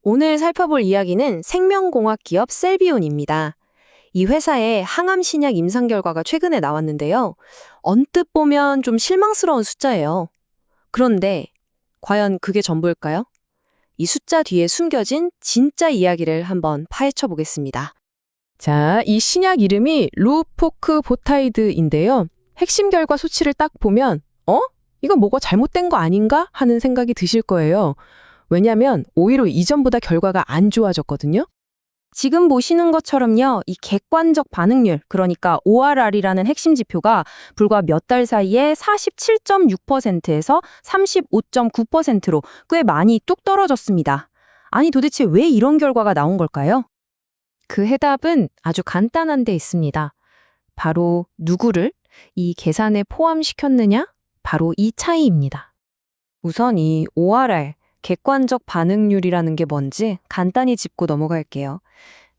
오늘 살펴볼 이야기는 생명공학 기업 셀비온입니다. 이 회사의 항암 신약 임상 결과가 최근에 나왔는데요. 언뜻 보면 좀 실망스러운 숫자예요. 그런데 과연 그게 전부일까요? 이 숫자 뒤에 숨겨진 진짜 이야기를 한번 파헤쳐 보겠습니다. 자, 이 신약 이름이 루포크보타이드인데요. 핵심 결과 수치를 딱 보면 이거 뭐가 잘못된 거 아닌가 하는 생각이 드실 거예요. 왜냐하면 오히려 이전보다 결과가 안 좋아졌거든요. 지금 보시는 것처럼요, 이 객관적 반응률, 그러니까 ORR이라는 핵심 지표가 불과 몇 달 사이에 47.6%에서 35.9%로 꽤 많이 뚝 떨어졌습니다. 아니 도대체 왜 이런 결과가 나온 걸까요? 그 해답은 아주 간단한 데 있습니다. 바로 누구를 이 계산에 포함시켰느냐? 바로 이 차이입니다. 우선 이 ORR, 객관적 반응률이라는 게 뭔지 간단히 짚고 넘어갈게요.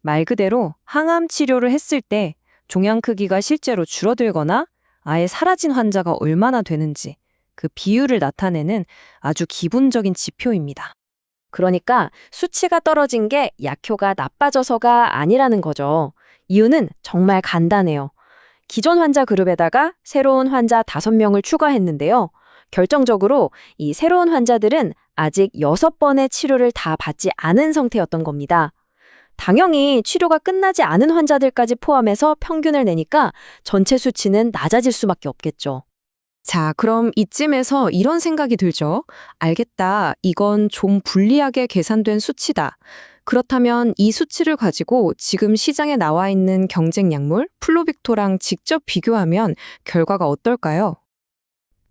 말 그대로 항암 치료를 했을 때 종양 크기가 실제로 줄어들거나 아예 사라진 환자가 얼마나 되는지 그 비율을 나타내는 아주 기본적인 지표입니다. 그러니까 수치가 떨어진 게 약효가 나빠져서가 아니라는 거죠. 이유는 정말 간단해요. 기존 환자 그룹에다가 새로운 환자 5명을 추가했는데요. 결정적으로 이 새로운 환자들은 아직 6번의 치료를 다 받지 않은 상태였던 겁니다. 당연히 치료가 끝나지 않은 환자들까지 포함해서 평균을 내니까 전체 수치는 낮아질 수밖에 없겠죠. 자, 그럼 이쯤에서 이런 생각이 들죠. 알겠다. 이건 좀 불리하게 계산된 수치다. 그렇다면 이 수치를 가지고 지금 시장에 나와 있는 경쟁 약물 플로빅토랑 직접 비교하면 결과가 어떨까요?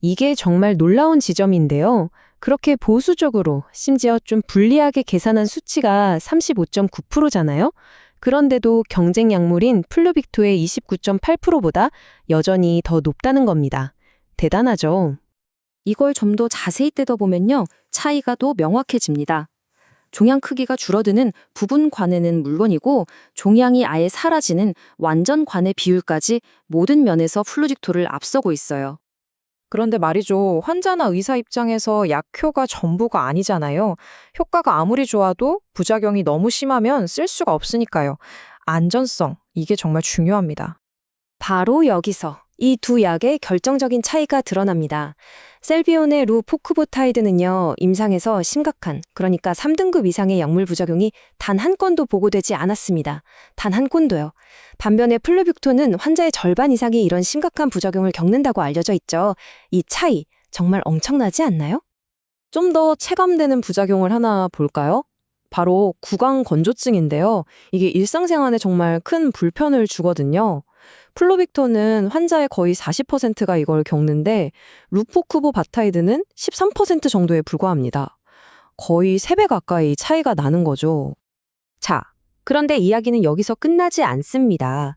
이게 정말 놀라운 지점인데요. 그렇게 보수적으로 심지어 좀 불리하게 계산한 수치가 35.9%잖아요. 그런데도 경쟁 약물인 플루빅토의 29.8%보다 여전히 더 높다는 겁니다. 대단하죠? 이걸 좀 더 자세히 뜯어보면요, 차이가 더 명확해집니다. 종양 크기가 줄어드는 부분 관해는 물론이고 종양이 아예 사라지는 완전 관해 비율까지 모든 면에서 플루직토를 앞서고 있어요. 그런데 말이죠. 환자나 의사 입장에서 약효가 전부가 아니잖아요. 효과가 아무리 좋아도 부작용이 너무 심하면 쓸 수가 없으니까요. 안전성, 이게 정말 중요합니다. 바로 여기서 이 두 약의 결정적인 차이가 드러납니다. 셀비온의 루포크보타이드는요, 임상에서 심각한, 그러니까 3등급 이상의 약물 부작용이 단 한 건도 보고되지 않았습니다. 단 한 건도요. 반면에 플루빅토는 환자의 절반 이상이 이런 심각한 부작용을 겪는다고 알려져 있죠. 이 차이 정말 엄청나지 않나요? 좀 더 체감되는 부작용을 하나 볼까요? 바로 구강 건조증인데요. 이게 일상생활에 정말 큰 불편을 주거든요. 플로빅토는 환자의 거의 40%가 이걸 겪는데 루포크보바타이드는 13% 정도에 불과합니다. 거의 3배 가까이 차이가 나는 거죠. 자, 그런데 이야기는 여기서 끝나지 않습니다.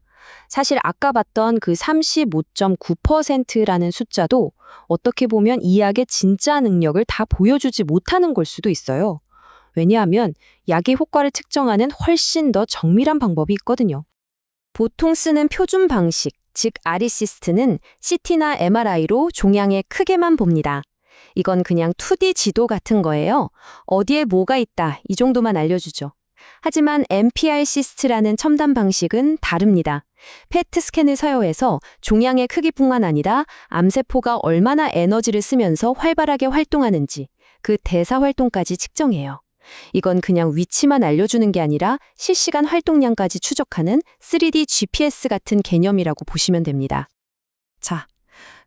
사실 아까 봤던 그 35.9%라는 숫자도 어떻게 보면 이 약의 진짜 능력을 다 보여주지 못하는 걸 수도 있어요. 왜냐하면 약의 효과를 측정하는 훨씬 더 정밀한 방법이 있거든요. 보통 쓰는 표준 방식, 즉 아리시스트는 CT나 MRI로 종양의 크게만 봅니다. 이건 그냥 2D 지도 같은 거예요. 어디에 뭐가 있다, 이 정도만 알려주죠. 하지만 MPR-CIST라는 첨단 방식은 다릅니다. PET 스캔을 사용해서 종양의 크기뿐만 아니라 암세포가 얼마나 에너지를 쓰면서 활발하게 활동하는지, 그 대사 활동까지 측정해요. 이건 그냥 위치만 알려주는 게 아니라 실시간 활동량까지 추적하는 3D GPS 같은 개념이라고 보시면 됩니다. 자,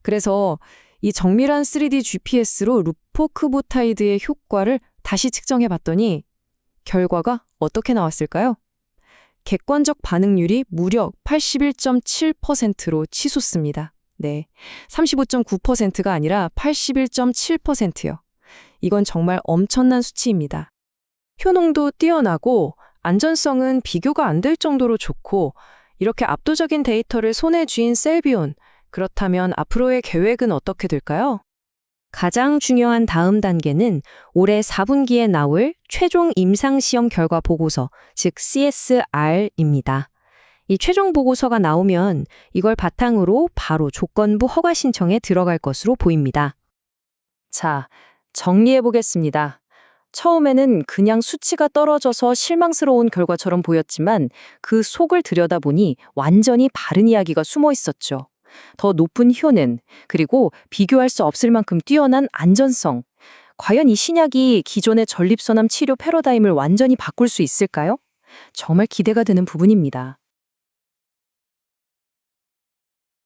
그래서 이 정밀한 3D GPS로 루포크보타이드의 효과를 다시 측정해 봤더니 결과가 어떻게 나왔을까요? 객관적 반응률이 무려 81.7%로 치솟습니다. 네, 35.9%가 아니라 81.7%요. 이건 정말 엄청난 수치입니다. 효능도 뛰어나고 안전성은 비교가 안 될 정도로 좋고 이렇게 압도적인 데이터를 손에 쥔 셀비온. 그렇다면 앞으로의 계획은 어떻게 될까요? 가장 중요한 다음 단계는 올해 4분기에 나올 최종 임상시험 결과 보고서, 즉 CSR입니다. 이 최종 보고서가 나오면 이걸 바탕으로 바로 조건부 허가 신청에 들어갈 것으로 보입니다. 자, 정리해 보겠습니다. 처음에는 그냥 수치가 떨어져서 실망스러운 결과처럼 보였지만 그 속을 들여다보니 완전히 바른 이야기가 숨어 있었죠. 더 높은 효능, 그리고 비교할 수 없을 만큼 뛰어난 안전성. 과연 이 신약이 기존의 전립선암 치료 패러다임을 완전히 바꿀 수 있을까요? 정말 기대가 되는 부분입니다.